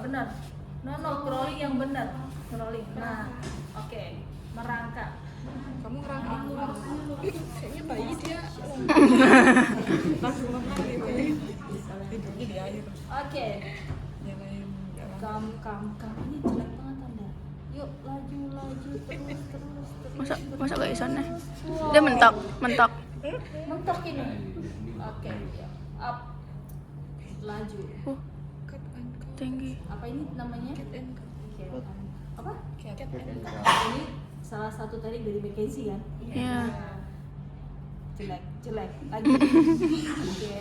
benar. No, crawling yang benar. Crawling. Nah, oke. Merangkak. Kamu ngerangkak dulu. Kayaknya bayi dia langsung lemah gitu ya. Tidurnya di air. Oke. Nyalain Kam. Ini jelek banget Anda. Yuk, laju terus. Masa gak bisa nih? Wow. Dia mentok. Mentok ini. Oke, ya. Up. Laju. cat and cow. Tinggi. Apa ini namanya? Cat and cow. Apa? Cat and cow. Ini salah satu tadi dari McKenzie kan? Iya. Jelek. Lagi. Oke.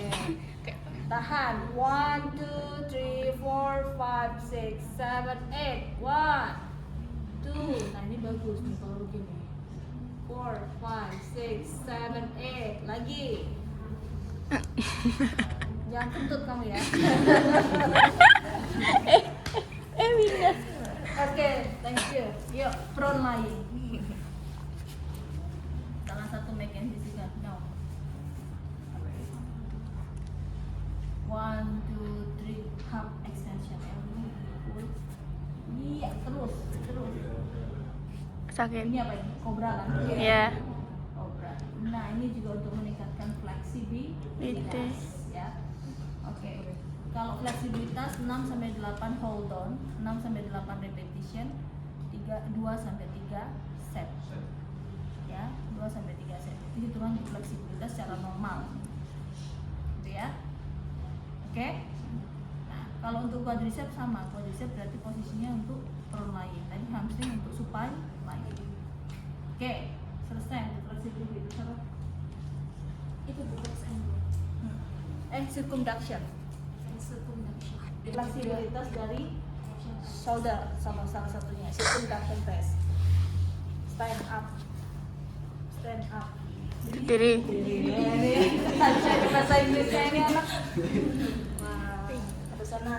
Tahan. 1, 2, 3, 4, 5, 6, 7, 8. 1, 2. Nah, ini bagus nih kalau begini. 4, 5, 6, 7, 8. Lagi. Jangan kentut kamu ya. Minus. Oke, thank you. Yuk, prone lying. Salah satu McKenzie juga. No. 1, 2, 3, hub extension. Iya, terus. Sakit. Ini apa ini? Cobra kan? Iya. Cobra. Nah, ini juga untuk meningkatkan fleksibilitas ya. Oke. Kalau fleksibilitas 6 sampai 8 hold on, 6 sampai 8 repetition, 2 sampai 3 set. Ya, 2 sampai 3 set. Itu hitungan untuk fleksibilitas secara normal. Gitu ya. Oke. Nah, kalau untuk quadricep sama. Quadricep berarti posisinya untuk prone lying. Tadi hamstring untuk supine lying. Oke, selesai untuk fleksibilitas. Itu box angle. Circumduction. Fleksibilitas dari shoulder sama salah satunya circumduction press. Stand up. Berdiri. Cari bahasa Inggrisnya ini anak. Wah, ke sana.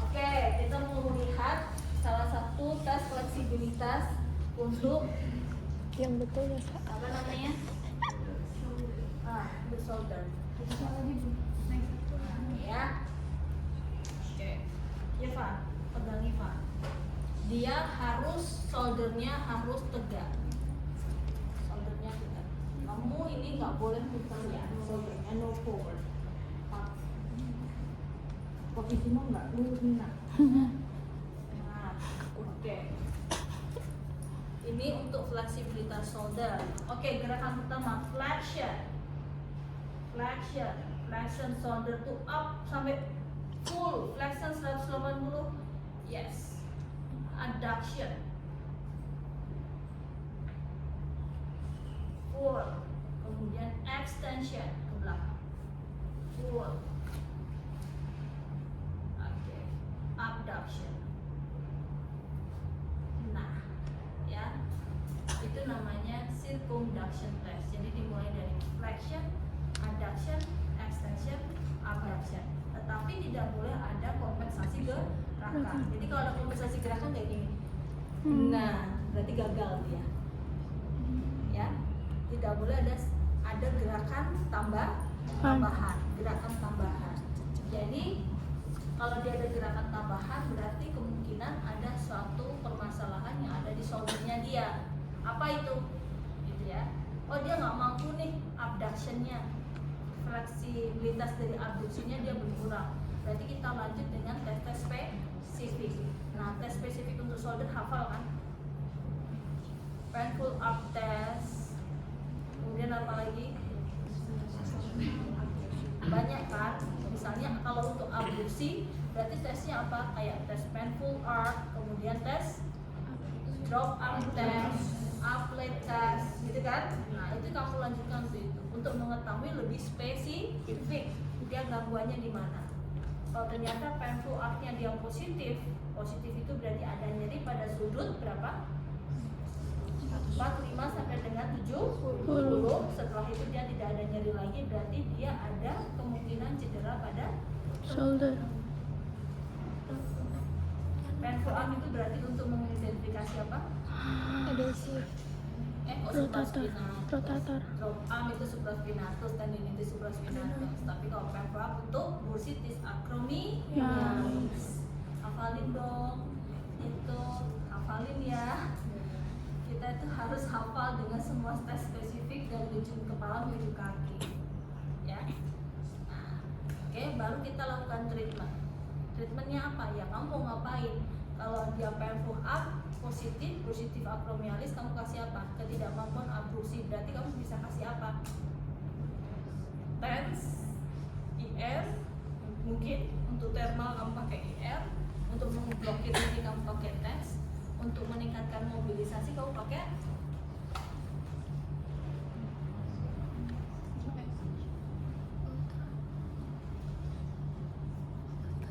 Oke, kita mau lihat salah satu tes fleksibilitas untuk Yang betul ya, Kak. apa namanya? The shoulder. Ya. Oke. Iva, pegang Iva. Dia harus shouldernya harus tegak. Shouldernya tegak. Kamu ini nggak boleh putar ya, shouldernya no forward. Posisi mau nggak lurus Nina. Nah, oke. Ini untuk fleksibilitas shoulder. Oke, gerakan pertama flexion shoulder to up sampai full flexion 180. Yes. Adduction. Full. Kemudian extension ke belakang. Full. Oke. Abduction. Nah, ya. Itu namanya circumduction test. Jadi dimulai dari flexion, adduction, extension, abduction. Tetapi tidak boleh ada kompensasi gerakan. Jadi kalau ada kompensasi gerakan kayak gini, nah berarti gagal dia. Ya, tidak boleh ada gerakan tambahan, gerakan tambahan. Jadi kalau dia ada gerakan tambahan berarti kemungkinan ada suatu permasalahan yang ada di shouldernya dia. Apa itu? Gitu ya. Oh, dia nggak mampu nih abductionnya, fleksibilitas dari abduksinya dia berkurang. Berarti kita lanjut dengan tes spesifik. Nah, tes spesifik untuk shoulder hafal kan? Painful up test. Kemudian apa lagi? Banyak kan? Misalnya kalau untuk abduksi berarti tesnya apa? Kayak tes painful arc, kemudian tes drop arm test, applet test, gitu kan? Nah, itu kamu lanjutkan itu untuk mengetahui lebih spesifik dia gangguannya di mana. Kalau ternyata painful arc-nya dia positif itu berarti ada nyeri pada sudut berapa? 45 sampai dengan 70. Setelah itu dia tidak ada nyeri lagi, berarti dia ada kemungkinan cedera pada Shoulder. painful arm itu berarti untuk mengidentifikasi apa? Adhesif. Rotator. Drop arm itu supraspinatus, tendinitis supraspinatus. Tapi kalau painful arm untuk bursitis acromialis. membuat tes spesifik dari ujung kepala menuju kaki. Ya. Nah, oke, baru kita lakukan treatment. Treatmentnya apa? Ya kamu mau ngapain? Kalau dia pelvic up positif akromialis, kamu kasih apa? Ketidakmampuan abduksi, berarti kamu bisa kasih apa? TENS, IR, mungkin untuk thermal kamu pakai IR, untuk memblokir ini kamu pakai TENS, untuk meningkatkan mobilisasi kamu pakai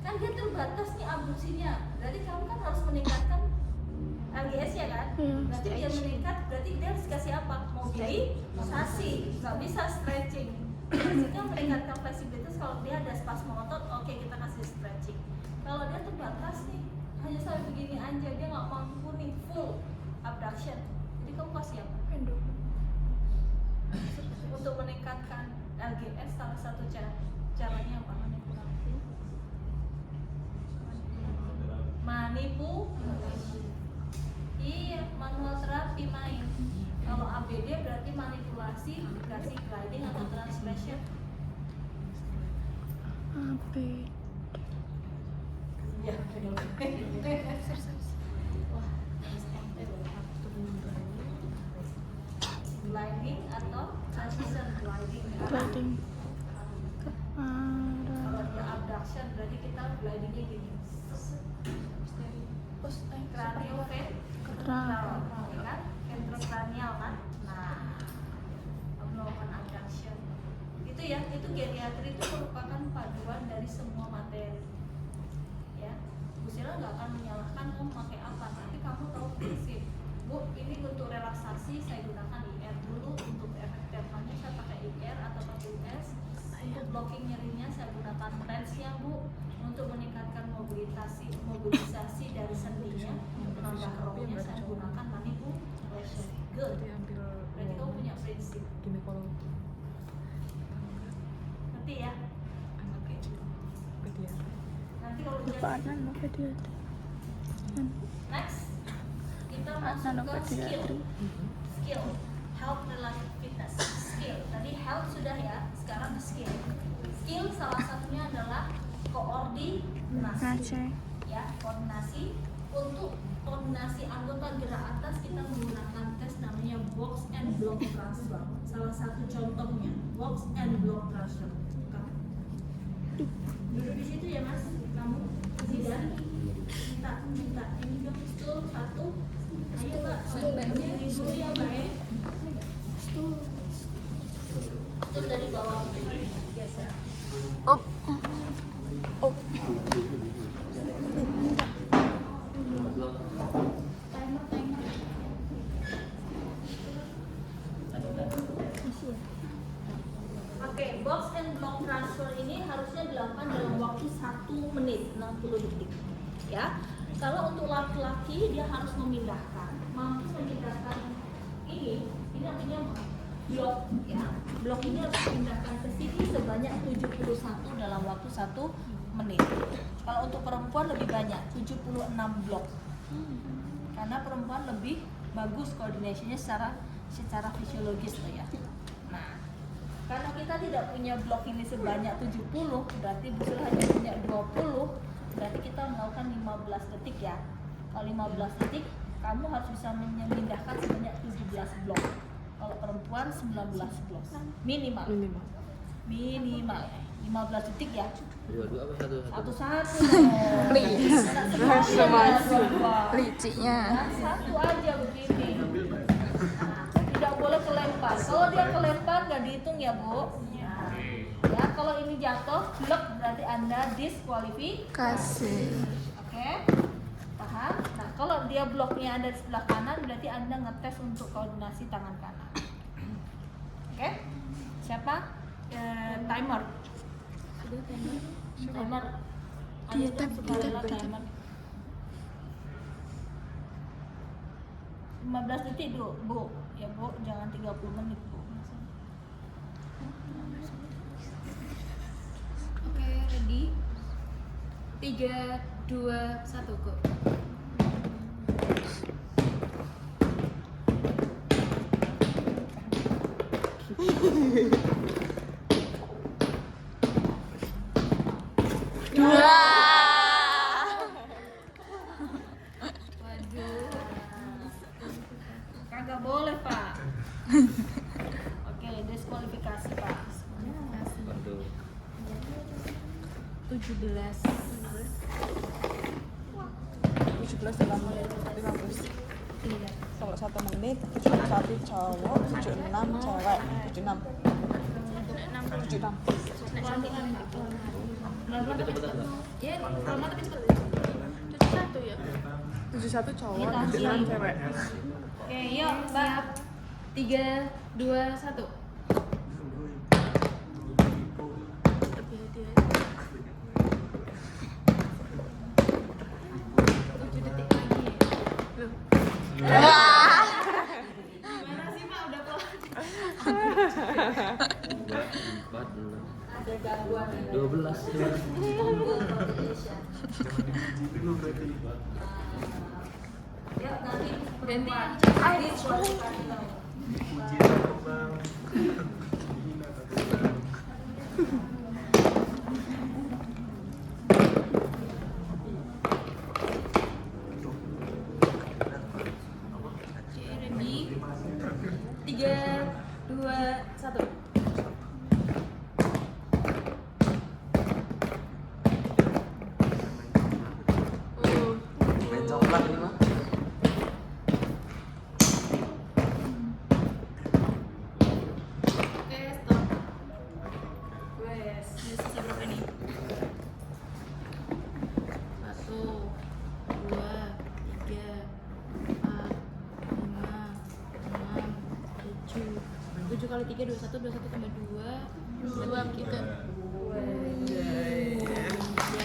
kan dia terbatas nih abduksinya, berarti kamu kan harus meningkatkan LGS ya kan? Berarti dia meningkat, berarti dia harus kasih apa? Mobilisasi, nggak bisa stretching. Stretchingnya meningkatkan fleksibilitas. Kalau dia ada spasme otot, oke kita kasih stretching. Kalau dia terbatas nih, hanya sampai begini aja, dia nggak mampu nih full abduction, jadi kamu kasih apa? Untuk meningkatkan LGS salah satu caranya apa? Manipulasi. Iya, manual terapi main. Kalau ABD berarti manipulasi, kasih gliding atau transmission. Apa? Ya, wah, gliding atau transition gliding. Gliding. Kalau dia abduction berarti kita glidingnya gini. Kranioventrokral, ya kan? Ventrokranial kan? Nah, melakukan abduction. Itu ya, itu geriatri itu merupakan paduan dari semua materi. Ya, Bu Sila nggak akan menyalahkan kamu pakai apa, tapi kamu tahu prinsip. Bu, ini untuk relaksasi saya gunakan IR dulu, untuk efek thermalnya saya pakai IR atau pakai US. Untuk blocking nyerinya saya gunakan TENS-nya Bu. Untuk meningkatkan mobilisasi dari sendinya, menambah rohnya saya gunakan manipulation. Good. Berarti kamu punya prinsip. Ngerti ya? Oke. Nanti kalau Apaan pediatri? next kita masuk ke skill health related fitness. Skill tadi health sudah ya, sekarang skill salah satunya adalah koordinasi. Ya, koordinasi. Untuk koordinasi anggota gerak atas kita menggunakan tes namanya box and block transfer. Salah satu contohnya box and block transfer. Duduk di situ ya Mas, kamu tidak minta ini dong stool satu. Ayo Mbak, berdiri dulu ya Mbak ya. Stool dari bawah biasa. Up. Oke, box and block transfer ini harusnya dilakukan dalam waktu 1 menit 60 detik. Ya, kalau untuk laki-laki dia harus mampu memindahkan ini artinya blok ya. Blok ini harus dipindahkan ke sini sebanyak 71 dalam waktu 1 menit. Kalau untuk perempuan lebih banyak, 76 blok. Karena perempuan lebih bagus koordinasinya secara fisiologis tuh ya. Nah, karena kita tidak punya blok ini sebanyak 70, berarti Busul hanya punya 20, berarti kita melakukan 15 detik ya. Kalau 15 detik, kamu harus bisa memindahkan sebanyak 17 blok. Kalau perempuan 19 blok. Minimal 15 detik ya. Dua-dua apa satu? Satu-satu. Liciknya. Satu aja begini. Nah, tidak boleh kelempar. Kalau dia kelempar nggak dihitung ya Bu. Ya, kalau ini jatuh, blok berarti Anda diskualifikasi. Oke, paham? Nah, kalau dia bloknya ada di sebelah kanan, berarti Anda ngetes untuk koordinasi tangan kanan. Oke, siapa? Timer. Timer. Dia Sukarela timer. 15 detik dulu, Bu. Ya Bu, jangan 30 menit Bu. Oke, ready? 3, 2, 1, go. Waduh. Kagak boleh, Pak. Oke, diskualifikasi, Pak. 17 dalam 15. Kalau 1 menit 71 cowok, 76 cewek, 76. 76. Ya, kalau tapi cepet. 71 ya. 71 cowok, 76 cewek. Oke, yuk, Mbak. 3, 2, 1. Lebih hati-hati. 7 detik lagi. Loh. Gimana sih, Pak? Udah pelan. 4, 6, Ada gangguan. 12. Ya, nanti Ganti. diskualifikasi kamu. Ready? 3, 2, 1. Main coklat ini mah. Oke, stop. Wes. Udah sisa berapa nih? 1, 2, 3, 4, 5, 6, 7. 7 kali 3, 21, 21 tambah 2, 2, 3.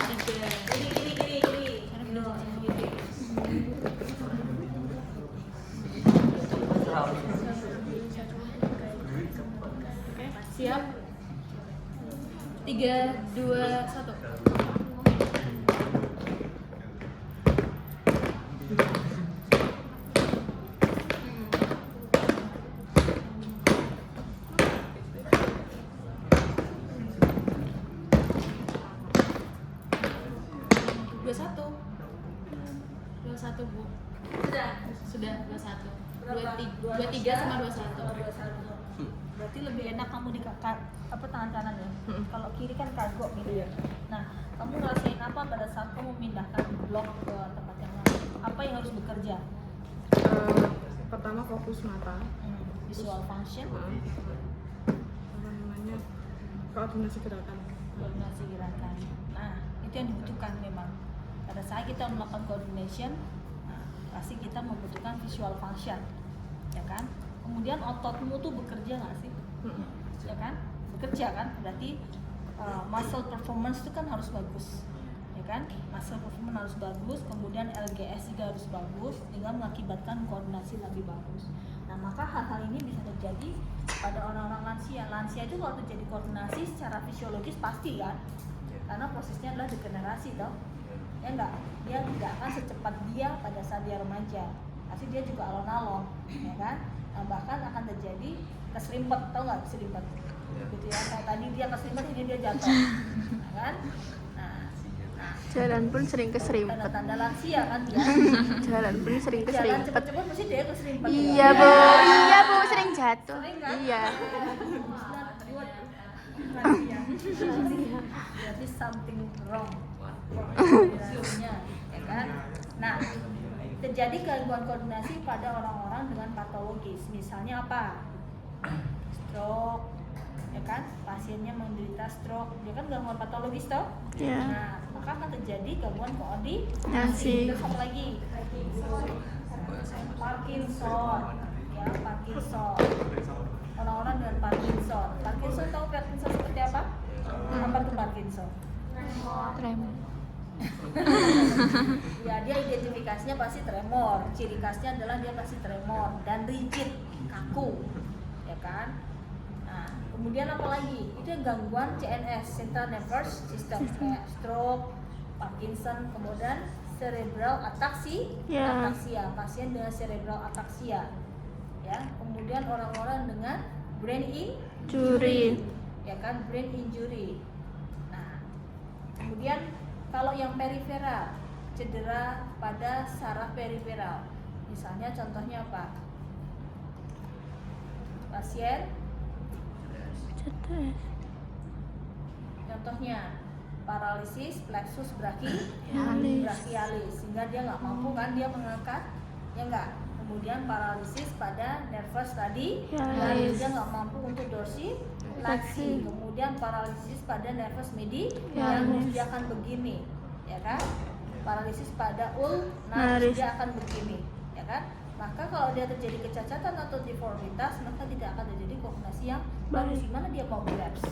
23. Gini. Sekarang udah Gini. Oke, siap. 3, 2, 1. Bu. Sudah 21. Berapa? 23 sama 21. 21. Berarti lebih enak kamu di tangan kanan ya. Kalau kiri kan kagok gitu ya. Nah, kamu ngerasain apa pada saat kamu memindahkan blok ke tempat yang lain? Apa yang harus bekerja? Pertama fokus mata. Visual function, Apa namanya? Koordinasi gerakan. koordinasi gerakan. Nah, itu yang dibutuhkan memang. Pada saat kita melakukan coordination, nah, pasti kita membutuhkan visual function, ya kan? Kemudian ototmu tuh bekerja nggak sih? Ya kan? Bekerja kan? Berarti muscle performance itu kan harus bagus, ya kan? Muscle performance harus bagus, kemudian LGS juga harus bagus, sehingga mengakibatkan koordinasi lebih bagus. Nah, maka hal-hal ini bisa terjadi pada orang-orang lansia. Lansia itu kalau terjadi koordinasi secara fisiologis pasti kan? Karena prosesnya adalah degenerasi, toh. Ya enggak, dia tidak akan secepat dia pada saat dia remaja. Pasti dia juga alon-alon, ya kan? Nah, bahkan akan terjadi keserimpet, tau nggak keserimpet? Gitu ya, kayak tadi dia keserimpet, ini dia jatuh, nah, kan? Nah, Jalan pun sering keserimpet. tanda-tanda lansia kan dia. Jalan pun sering Jalan keserimpet. cepet-cepet pasti dia keserimpet. Iya, ya. Bu. Iya, Bu, sering jatuh. Sering kan? Iya. Berarti something wrong. Koordinasinya, ya kan? Nah, terjadi gangguan koordinasi pada orang-orang dengan patologis. Misalnya apa? Stroke, ya kan? Pasiennya menderita stroke, dia kan gangguan patologis toh? Iya. Nah, maka akan terjadi gangguan koordinasi. Nasi. Terus apa lagi? Parkinson, ya Parkinson. Orang-orang dengan Parkinson. Parkinson tahu Parkinson seperti apa? Apa itu Parkinson? Tremor. Ya, dia identifikasinya pasti tremor. Ciri khasnya adalah dia pasti tremor dan rigid, kaku, ya kan? Nah, kemudian apa lagi? Itu yang gangguan CNS, Central Nervous System, kayak stroke, Parkinson, kemudian cerebral ataxia, Ya. pasien dengan cerebral ataxia, ya. Kemudian orang-orang dengan brain injury, Curi. ya kan, brain injury. Nah, kemudian kalau yang periferal, cedera pada saraf periferal, misalnya contohnya apa? Pasien, Cetes. contohnya paralisis plexus Brachialis. brachialis, sehingga dia nggak mampu kan dia mengangkat, ya nggak. Kemudian paralisis pada nervus radialis, dia nggak mampu untuk dorsifleksi. Kemudian paralisis pada nervus medialis, dia akan begini, ya kan? Paralisis pada ulnaris, dia akan begini, ya kan? Maka kalau dia terjadi kecacatan atau deformitas, maka tidak akan terjadi koordinasi yang bagus. Gimana dia mau grabs,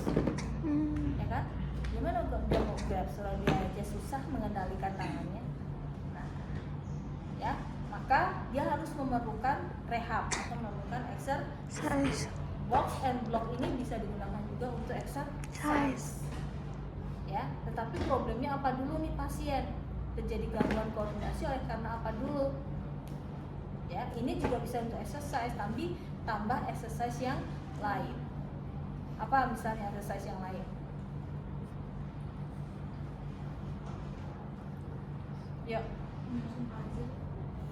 ya kan? Gimana dia mau grabs kalau dia aja susah mengendalikan tangannya? Nah, ya, maka dia harus memerlukan rehab atau memerlukan exercise. Box and block ini bisa digunakan juga untuk exercise, ya. Tetapi problemnya apa dulu nih pasien? Terjadi gangguan koordinasi oleh karena apa dulu? Ya, ini juga bisa untuk exercise, tapi tambah exercise yang lain. Apa misalnya exercise yang lain? Yuk.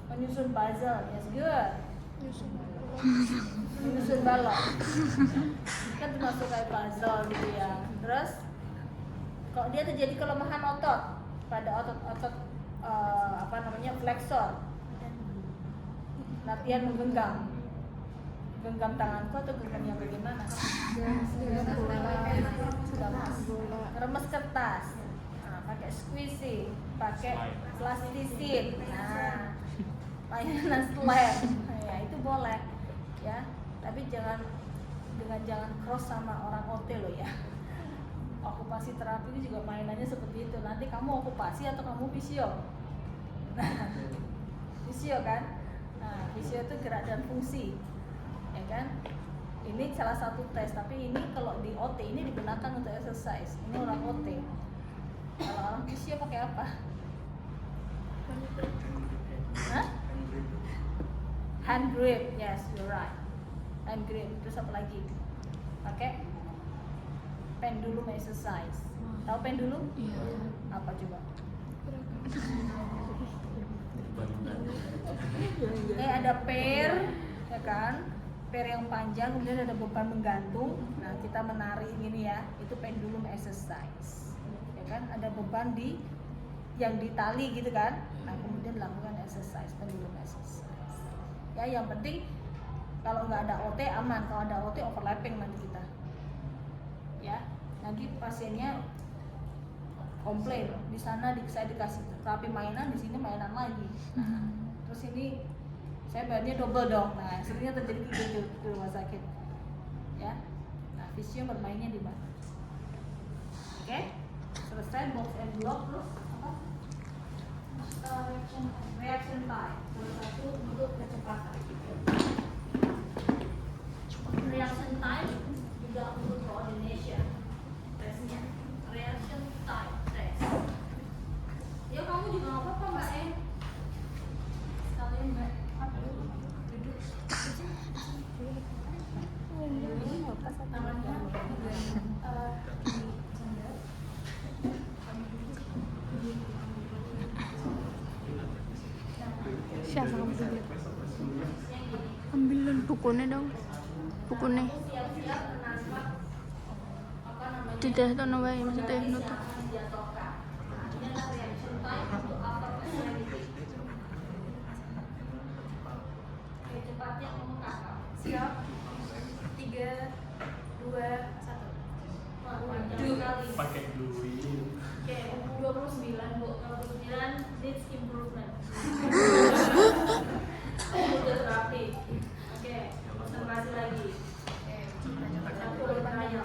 Menyusun puzzle, yes, good. Menyusun balok. Kan termasuk kayak puzzle gitu ya. Terus kalau dia terjadi kelemahan otot pada otot-otot flexor, latihan menggenggam tanganku atau genggam yang bagaimana? Remes kertas, pakai squeezing, pakai plastisin, layanan slab, ya itu boleh, ya. Tapi jangan cross sama orang OT loh ya. Okupasi terapi itu juga mainannya seperti itu. Nanti kamu okupasi atau kamu fisio? Nah, fisio kan? Nah, fisio itu gerak dan fungsi, ya kan? Ini salah satu tes, tapi ini kalau di OT ini digunakan untuk exercise. Ini orang OT. Kalau orang fisio pakai apa? Hah? Hand grip, yes, you're right. Hand grip. Terus apa lagi? Pakai pendulum exercise. Tahu pendulum? Iya. Apa coba? Ada per, ya kan? Per yang panjang, kemudian ada beban menggantung. Nah, kita menarik ini ya, itu pendulum exercise. Ya kan? Ada beban yang ditali gitu kan? Nah, kemudian lakukan exercise, pendulum exercise. Ya, yang penting kalau nggak ada OT aman. Kalau ada OT overlapping nanti kita. Ya, nanti pasiennya komplain di sana saya dikasih terapi mainan, di sini mainan lagi. Nah, terus ini saya bayarnya double dong. Nah, seringnya terjadi gitu di rumah sakit. Ya, nah fisio bermainnya di mana? Oke, selesai box and block. Terus apa? Reaction time. Salah satu untuk kecepatan. Reaction time juga untuk coordination. Tesnya reaction time test. Ya kamu juga nggak apa-apa Mbak sekalian Mbak duduk. Tangannya Siapa kamu dulu? Ambilin bukunya dong. Bukunya. Tidak tahu nama yang maksudnya nutup. Cepatnya ngomong kakak. Siap. 3, 2, 1. Pakai gluing. Oke, 29 Bu. Kalau 29 needs improvement. Udah terapi. Oke, konsentrasi lagi. Oke, satu bertanya.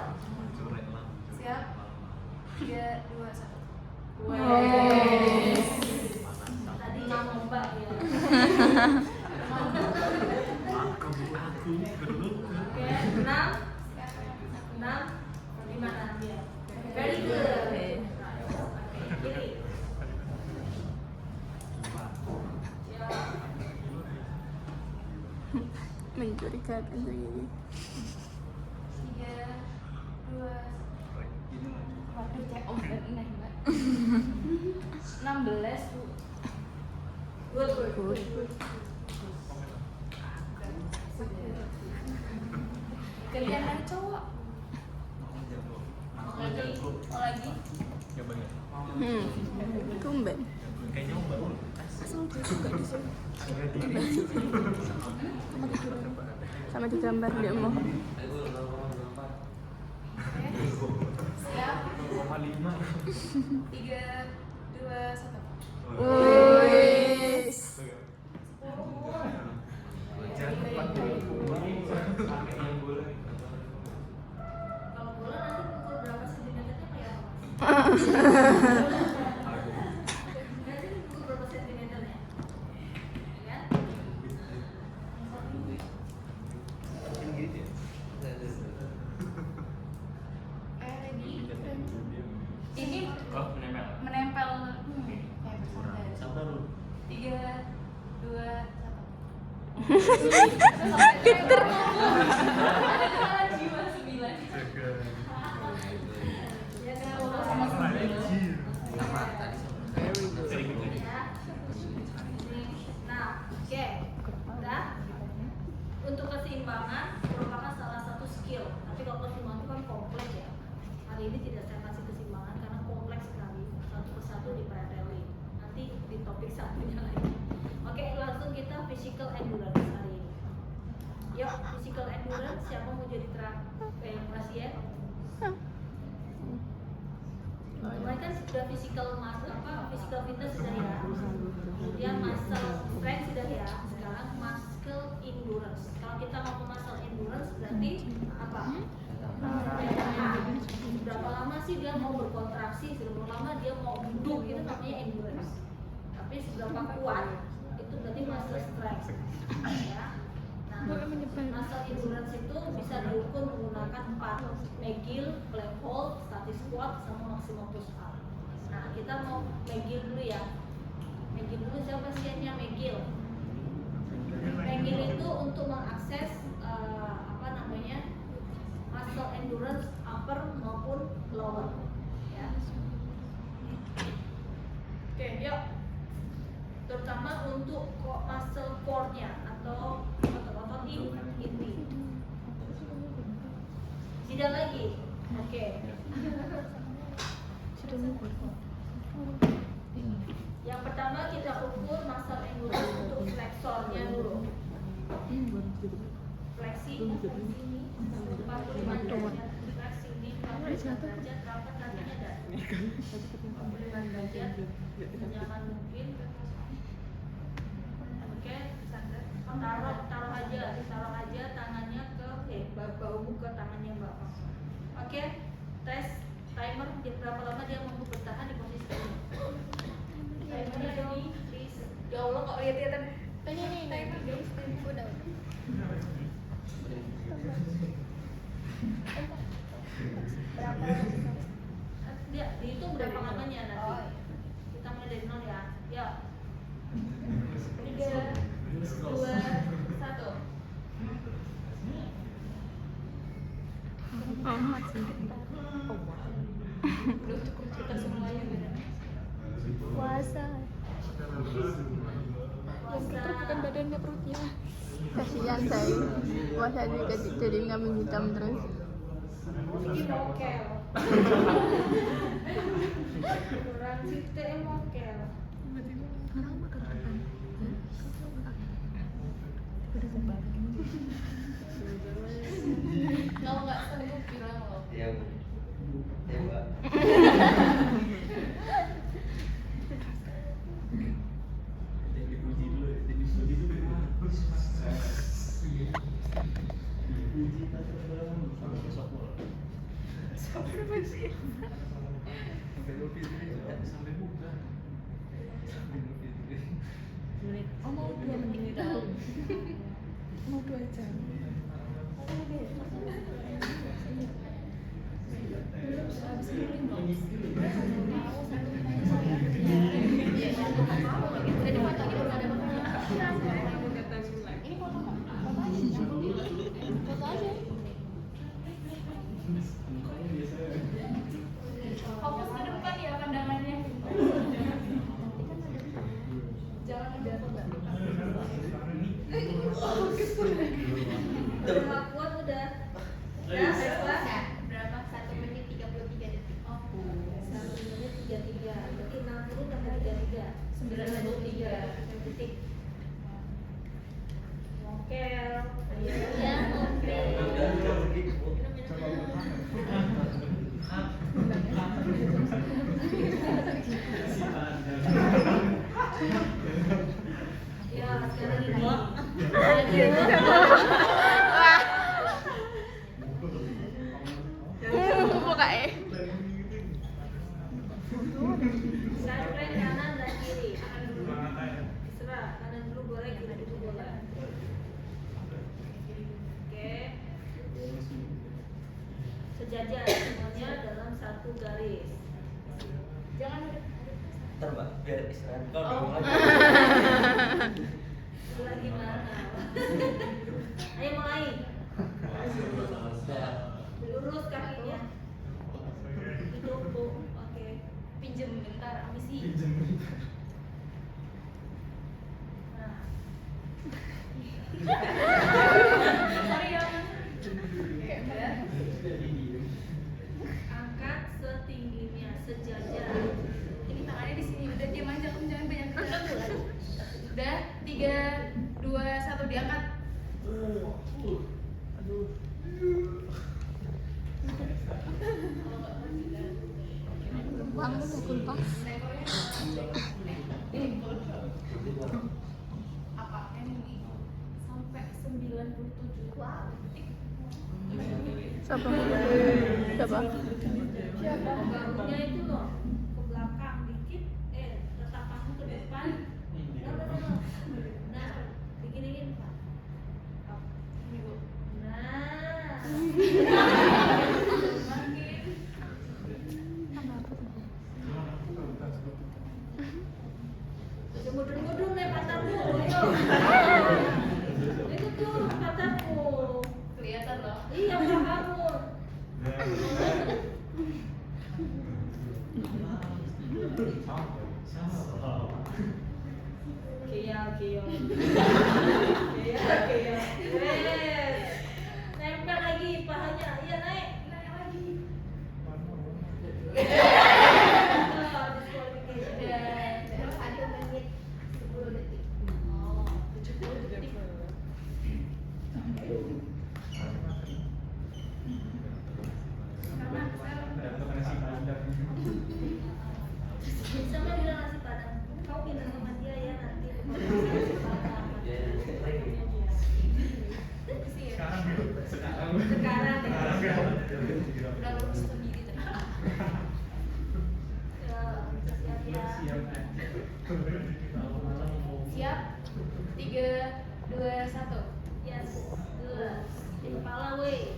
Siap. 3, 2, 1. Wes. Tadi yang Mbak ya. Oke, 6. Di mana dia? Very good. Kiri. Mencurigakan saya ini. Oh, bener mbak. 16 Bu. Good. Kalian ada cowok? Lagi. Tumben. Sama di gambar dia mau. Siap. 3, 2, 1. Wih. Kalau bola nanti pukul berapa sentimeternya kayak apa? Nanti pukul berapa sentimeternya? Ya kan? Ready? Ini menempel. Kayak bersantai. Sabar lu. 3, 2, 1. Jiwa 9. Ya kan? Sama-sama. Nah, oke. Udah. Untuk keseimbangan merupakan salah satu skill. Tapi kalau keseimbangan itu kan kompleks ya. Hari ini tidak saya kasih keseimbangan karena kompleks sekali. Satu persatu dipreteli. Nanti di topik satunya lagi. Oke, langsung kita physical endurance hari ini. Yuk, physical endurance. Siapa mau jadi pasien? Kemarin kan sudah physical fitness sudah ya. Kemudian muscle strength sudah ya. Sekarang muscle endurance. Kalau kita mau ke muscle endurance berarti apa? Berapa lama sih dia mau berkontraksi? Berapa lama dia mau duduk? Itu namanya endurance. Tapi seberapa kuat? Itu berarti muscle strength. Ya. Nah, muscle endurance itu bisa diukur menggunakan 4: McGill, plank hold, static squat, sama maximum push up. Nah, kita mau McGill dulu ya. McGill dulu, siapa pasiennya McGill? McGill itu untuk mengakses muscle endurance upper maupun lower. Ya. Oke, yuk. Terutama untuk muscle core-nya atau otot-otot inti. Tidak lagi. Oke. Yang pertama kita ukur muscle endurance untuk fleksornya dulu. Fleksi ini 45 derajat, fleksi ini 45 derajat, rapat kakinya dan 45 derajat, nyaman mungkin. Oke, taruh aja tangannya ke bahumu ke tangannya bapak. Oke, tes timer berapa lama dia mampu bertahan di posisi ini. Timernya dong, please. Ya Allah kok lihat-lihatan. Ini timer guys, udah. Berapa? Dia dihitung berapa lamanya nanti. Kita mulai dari 0 ya. Ya. 3, 2, 1. Udah cukup kita semuanya benar. Puasa. Yang pintar bukan badannya, perutnya. Kasihan saya. Puasa jadi kambing hitam terus. Ini mokel. Kurang situ mokel. Kalau nggak sanggup bilang loh. Iya, Bu. Iya, Mbak. Oh mau 2 menit dah. Mau 2 jam. Jadi foto ini belum ada ini foto nggak? Foto aja. Fokus ke Udah kuat udah. Ya, Vespa. Berapa? 1 menit 33 detik. Oh. 1 menit 33. Berarti 60 tambah 33. 93 detik. Mokel. Ya, oke. Ya, sekarang ini. Buka Sidetrack kanan dan kiri. Terserah, kanan dulu boleh, kiri dulu boleh. Oke. Sejajar semuanya dalam satu garis. Jangan Ntar mbak, biar istirahat. Kau dong lagi. Mulai gimana? Ayo mulai. Lurus kakinya. Ditumpuk. Oke. pinjem bentar, apa sih? Nah. Sorry ya. Angkat setingginya, sejajar. Ini tangannya di sini, udah diam aja, kamu jangan banyak gerak. Udah, 3, 2, 1 diangkat. Bangun ya kulpas. Apa ini sampai 97 detik. Siapa? Siapa? Bahunya itu loh ke belakang dikit, letak kamu ke depan. Nah, dikit-dikit. Up. Ini Bu. Nah. Mudun-mudun nih matamu, ayo. Itu tuh matamu. Kelihatan loh. Iya, kamu. Kial. Wes. Nempel lagi pahanya. Iya, naik lagi. Udah 1 menit 10 detik. Oh, 70 detik. Sama bilang nasi padang. Kau pindah sama dia ya nanti. Sekarang ya. Udah lurus sendiri tadi. Siap ya. Siap? 3, 2, 1. Yes. Good. Di kepala weh.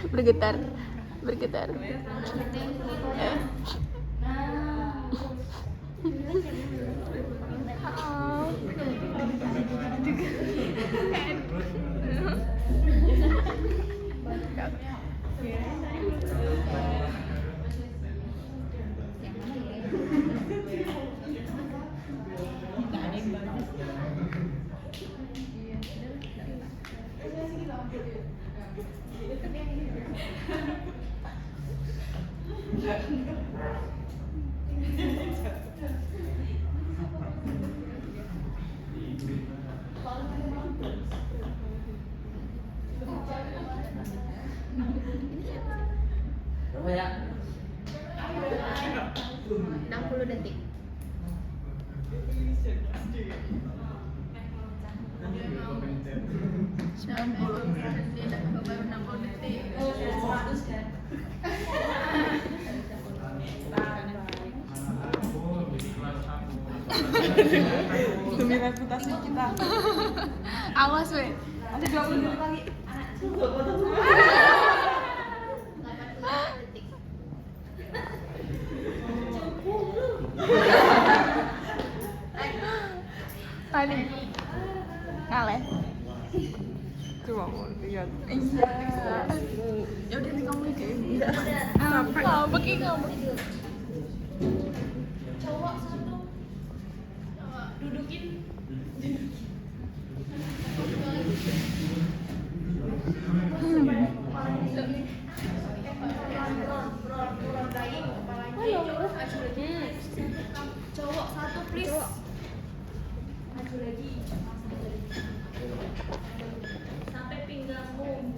Bergetar. Nah, Berapa ya? 60 detik. Demi reputasi kita. Awas weh. Ada 20 menit lagi. 80 detik. Tadi kalah. Coba mau lihat. Ya udah nih kamu aja. Capek. Ngambek. Maju lagi. Cowok satu please. Maju lagi. Sampai pinggangmu.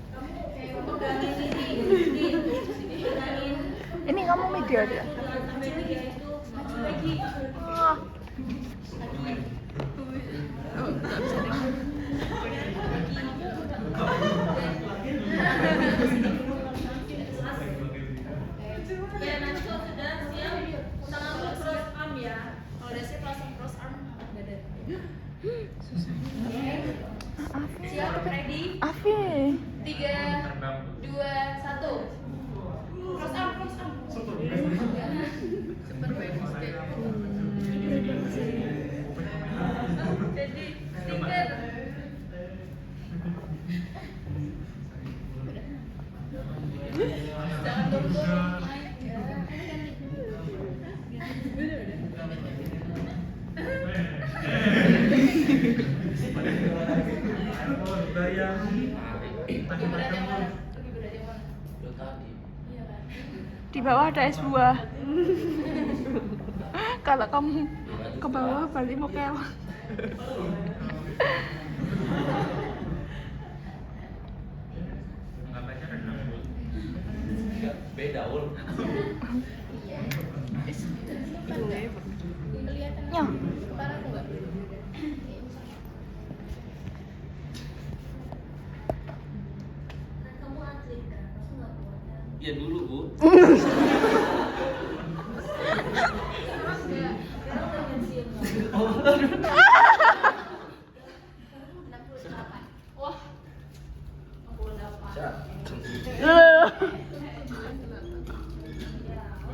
Kamu pegangin ini. Pegangin. Ini kamu media dia. Jangan sampai dia itu. Maju lagi. Ah. Oh, nggak bisa deh. Ya nanti kalau sudah siap, tanganmu cross arm ya. Kalau udah siap langsung cross arm dada. Afi. Siap, ready? Afi. 3, 2, 1. Cross arm, cross arm. Jadi stiker. Jangan turun-turun. Lebih berat yang mana? Lebih berat yang mana? Lo tadi. Iya kan? Di bawah ada es buah. Kalau kamu ke bawah berarti mau keong. Enggak, beda ul. Kelihatan Nyo. kepala aku nggak? Kan kamu atlet kan, kamu nggak kuat kan? Ya dulu bu. Sekarang udah pensiun kamu. 68. Wah. 68. Siap. Ya,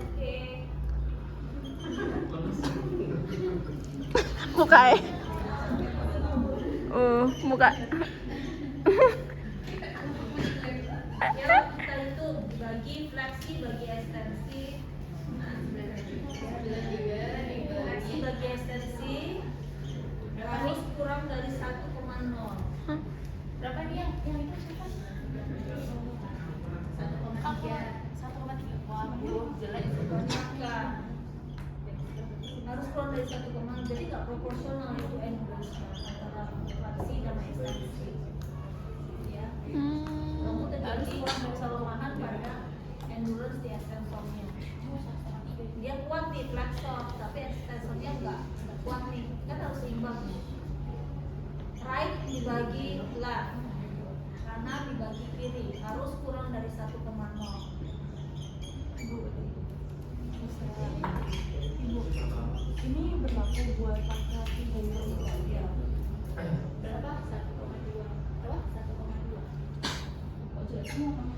oke. Muka muka. Ya, kita itu bagi fleksi, bagi ekstensi. Fleksi bagi ekstensi harus kurang dari 1,0. Berapa nih yang itu siapa? 1,3. 1,3. Wah, jelek. Maka harus kurang dari 1,0. Jadi nggak proporsional itu endurance antara fleksi dan ekstensi. Ya. Kamu terjadi kelemahan pada endurance di ekstensornya. Dia kuat di flexor, tapi ekstensornya nggak kuat nih. Kan harus seimbang. Right dibagi left, kanan dibagi kiri, harus kurang dari 1,0. Ini berlaku buat laki-laki dan perempuan ya. Berapa? 1,2. Berapa? 1,2. Oh, jelek semua kamu.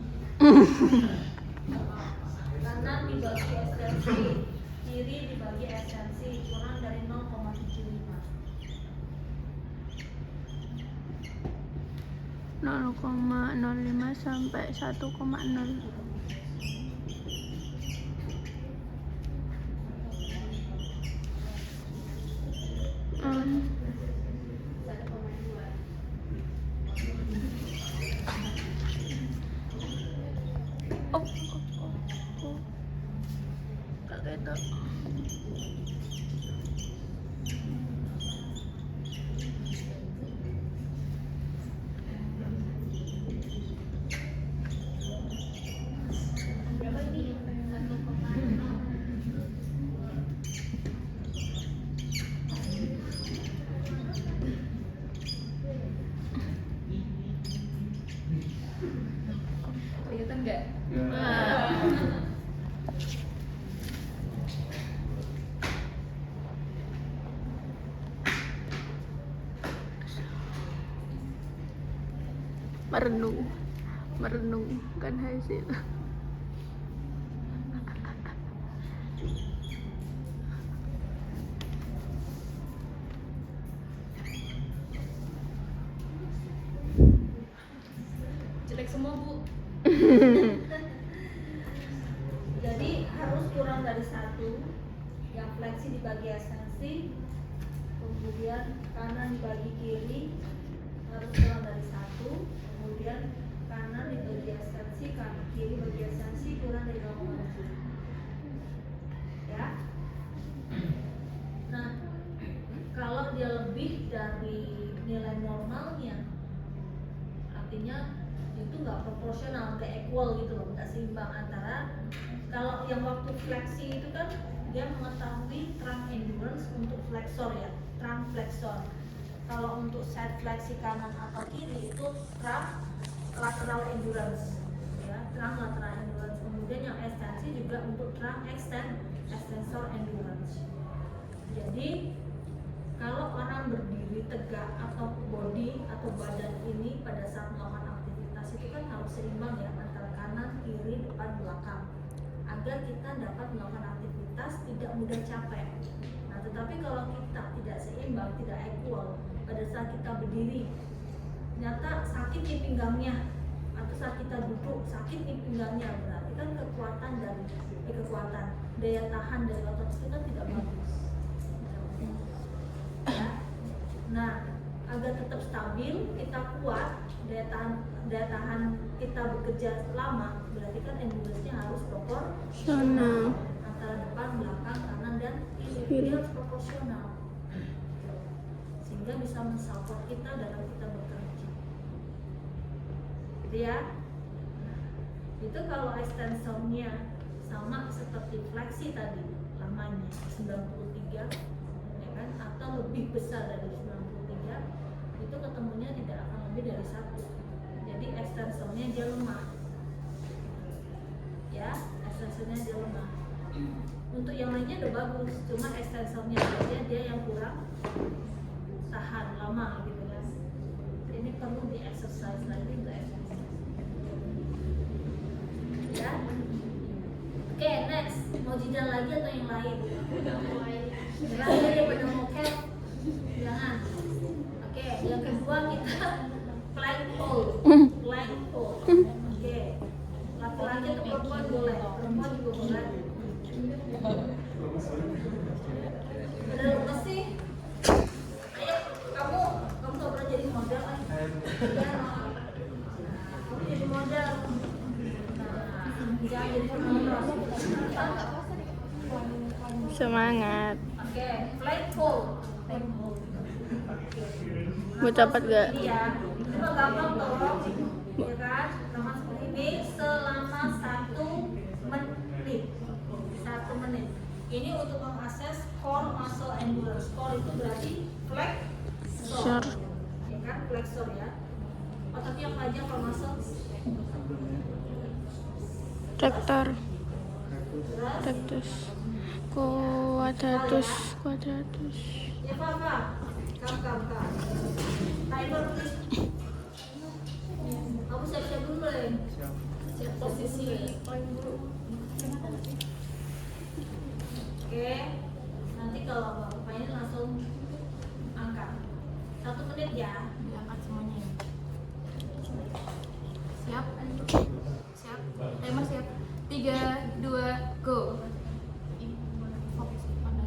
Kanan dibagi ekstensi, kiri dibagi ekstensi, kurang dari 0,75. 0,05 sampai 1,0. Hmm. 1,2. Oh. Kaget tuh. Berapa ini? 1,6. Kelihatan nggak? Merenungkan hasil. Jelek semua, Bu. Jadi harus kurang dari 1. Yang fleksi dibagi ekstensi, kemudian kanan dibagi kiri harus kurang dari 1. Kemudian kanan dibagi ekstensi, kanan kiri bagi ekstensi kurang dari 0,7. yang waktu fleksi itu kan dia mengetahui trunk endurance untuk flexor ya, trunk flexor. Kalau untuk side fleksi kanan atau kiri itu trunk lateral endurance, ya, trunk lateral endurance. Kemudian yang ekstensi juga untuk trunk extensor endurance. Jadi kalau orang berdiri tegak atau body atau badan ini pada saat melakukan aktivitas itu kan harus seimbang ya antara kanan, kiri, depan, belakang agar kita dapat melakukan aktivitas tidak mudah capek. Nah, tetapi kalau kita tidak seimbang, tidak equal pada saat kita berdiri, ternyata sakit di pinggangnya atau saat kita duduk sakit di pinggangnya, berarti kan kekuatan daya tahan dari otot itu kan tidak bagus. Ya. Nah, agar tetap stabil, kita kuat, daya tahan kita bekerja lama, berarti kan endurance-nya harus proporsional antara depan, belakang, kanan dan kiri, dia harus proporsional sehingga bisa mensupport kita dalam kita bekerja. Gitu ya. Nah, itu kalau ekstensornya sama seperti fleksi tadi, lamanya 93 ya kan, atau lebih besar dari 93, itu ketemunya tidak akan lebih dari 1. Jadi ekstensornya dia lemah ya, ekstensornya dia lemah. Untuk yang lainnya udah bagus, cuma ekstensornya saja dia yang kurang tahan lama gitu kan. Ini perlu di exercise lagi untuk exercise ya. Oke, next, mau jidan lagi atau yang lain? Jangan aja pada mokel, jangan. Oke, yang kedua kita plank hold. Oke, laki-laki atau perempuan boleh, perempuan juga boleh. Ada lemes sih? Ayo, kamu nggak pernah jadi model kan? Ya, kamu jadi model. Jangan jadi penonton. Semangat. Oke, plank hold. Mau dapat gak? Iya, coba gampang tolong, ya kan? Sama seperti ini selama 1 menit. 1 menit. Ini untuk mengakses core muscle endurance. Core itu berarti flexor, ya kan? Flexor ya. Otot yang aja core muscle. Rektor. Terus, Rectus. Quadratus. ya Pak. Kam. Timer please. Kamu siap-siap dulu boleh? Siap posisi paling dulu. Oke, nanti kalau Bapak ini langsung angkat 1 menit ya, diangkat semuanya. Siap? Siap? Timer siap? 3, 2, go. Fokus pada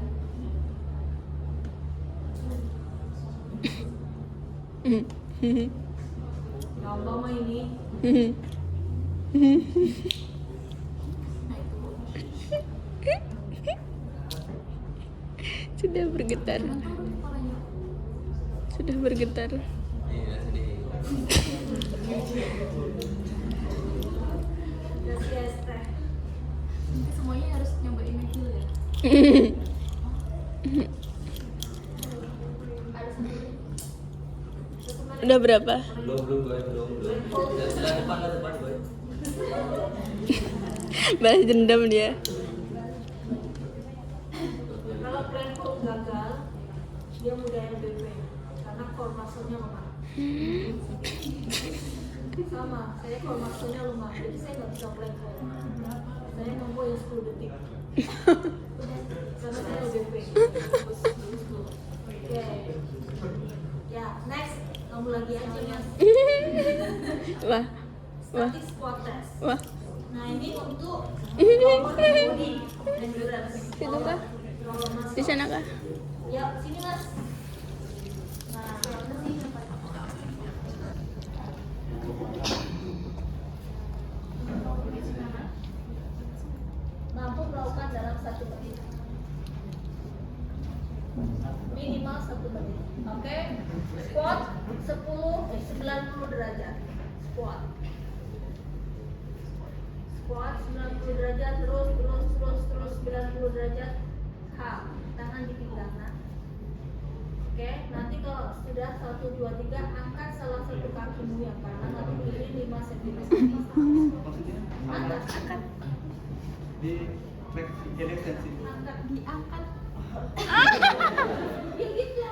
gampang mah ini. Sudah bergetar. Iya, sedih. Gracias teh. Nanti semuanya harus nyobain dulu ya. Udah berapa? Belum. Sebelah depan boy. Balas dendam dia. Kalau plank hold gagal, dia mudah LBP karena core muscle-nya lemah. Sama, saya core muscle-nya lemah, jadi saya nggak bisa plank hold. Saya nunggu yang 10 detik. Karena saya LBP. Oke. Ya, next. Kamu lagi aja mas. Wah. Static squat test. Wah. Nah ini untuk lower body endurance. Situ kah? Lower muscle. Di sana kah? Ya, sini mas. Nah, mampu melakukan dalam 1 menit. Minimal 1 menit. Oke? Squat 90 derajat. Squat Squat 90 derajat, terus 90 derajat. H, tangan di pinggang. Oke, nanti kalau sudah 1, 2, 3, angkat salah satu kakimu yang kanan lalu berdiri 5 cm. Angkat. Di track head extension. Angkat, diangkat. Ya gitu.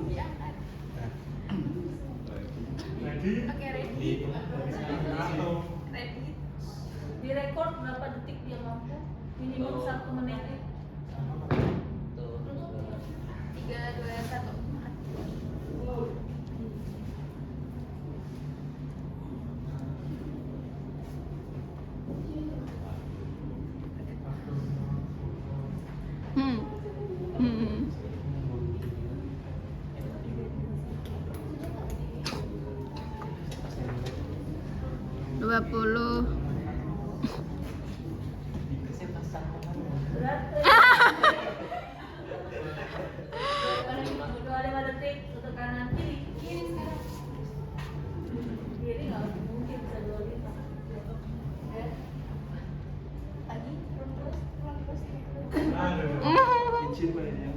Diangkat. Ready? Oke, ready. Di Ready. Direkod berapa detik dia mampu? Minimum 1 menit. Tuh. 3, 2, 1. Hmm. Hmm. Dua puluh. Berat. 25 detik untuk kanan kiri. Kiri sekarang. Kiri nggak mungkin bisa 25. Ya. Lagi. Terus. Cincin mainnya.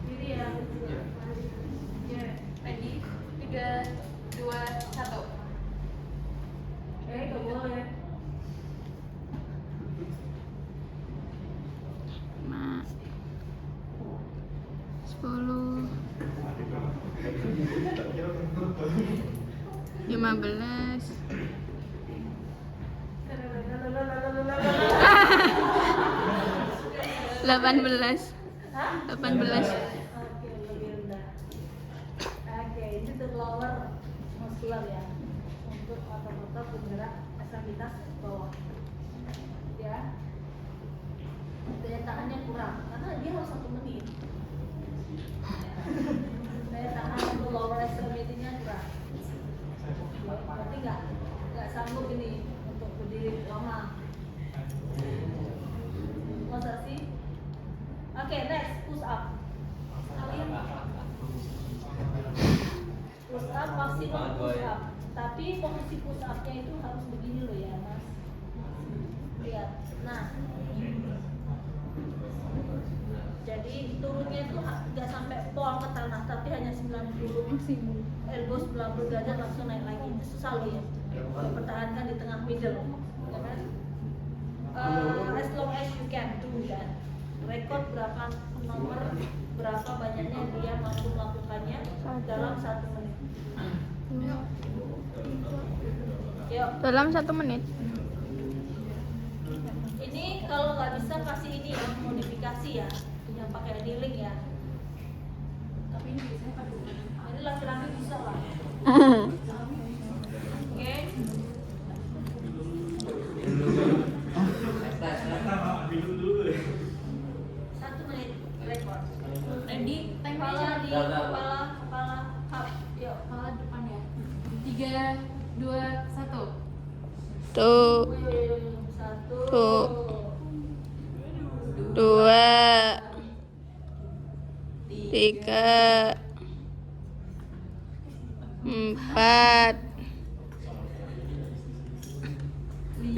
Kiri ya. Ya. Ready. 3, 2, 1. Nggak boleh. Lima. 10. 15. 18. Hah? 18. Oke, lebih rendah. Oke, ini untuk lower muscular ya. Untuk otot-otot penggerak ekstremitas bawah. Ya. Daya tahannya kurang karena dia harus 1 menit. Daya tahan untuk lower extremity-nya kurang. Ya, berarti nggak sanggup ini untuk berdiri lama. Masa sih? Oke, next push up. Kalian push up maksimal push up. Tapi posisi push up-nya itu harus begini loh ya, Mas. Lihat. Nah. Jadi turunnya itu nggak sampai pol ke tanah, tapi hanya 90 maksimum. Elbow 90 derajat langsung naik lagi. Itu susah loh ya. Pertahankan di tengah middle, ya kan? As long as you can do that. Rekod berapa nomor, berapa banyaknya dia mampu melakukannya dalam 1 menit. Yuk. Dalam 1 menit. Ini kalau nggak bisa kasih ini ya, modifikasi ya, yang pakai kneeling ya. Tapi ini biasanya paduan. Ini laki-laki bisa lah. Oke. Minum dulu deh. 1 menit rekor. Ready. Time Kepala aja. di kepala up. Yuk. Kepala depan ya. 3, 2, 1. Tuh. 1. Tuh. 2. 3. 4. 5.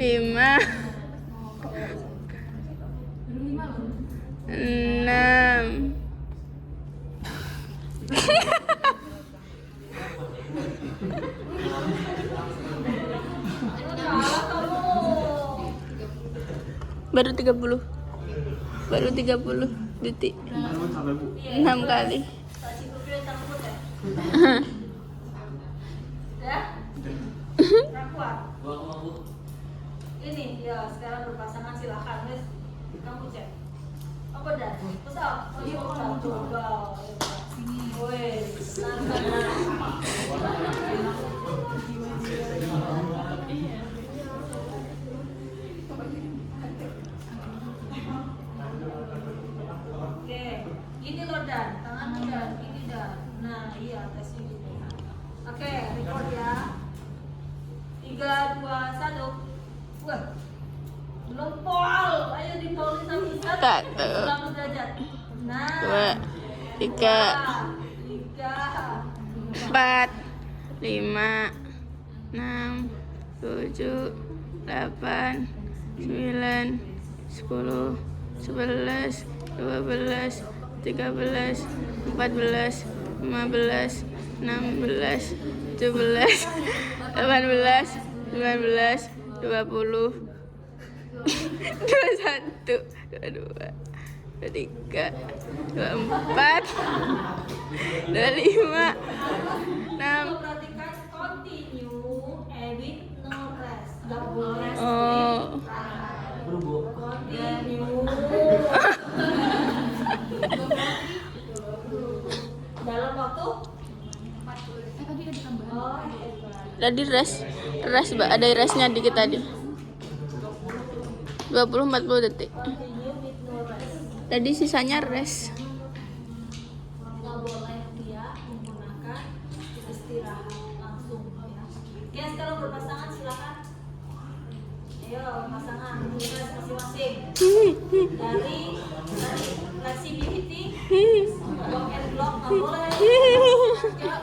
6. Baru 30. Baru 30 detik. 6 kali. Kasih kupil takut ya. Ya. Nggak kuat. Gua mau. Ini ya sekarang berpasangan silakan wes kamu cek. Apa dah? Terus apa? Oh iya coba. Sini. Woi, Oke, ini loh Dan, tanganmu Dan, ini Dan. Nah iya tes ini. Oke, record ya. 3, 2, 1. Wah, belum pol. Ayo dipolin satu-satu. 1. 90 derajat. 2, 3, 4, 5, 6, 7, 8, 9, 10, 11, 12, 13, 14, 15, 16, 17, 18, 19, 20, 21, 22, 23, 24, 25, 6. Perhatikan continue with no rest. Gak boleh Oh. Berubah. continue. Dalam waktu Tadi ada tambahan. oh, Tadi rest, Mbak. Ada restnya dikit tadi. 20-40 detik. continue with no rest. Tadi sisanya rest. Nggak boleh dia menggunakan istirahat langsung ya. Oke, sekarang berpasangan silakan. Ayo pasangan tugas masing-masing. Dari flexibility, block and block nggak boleh. Ya,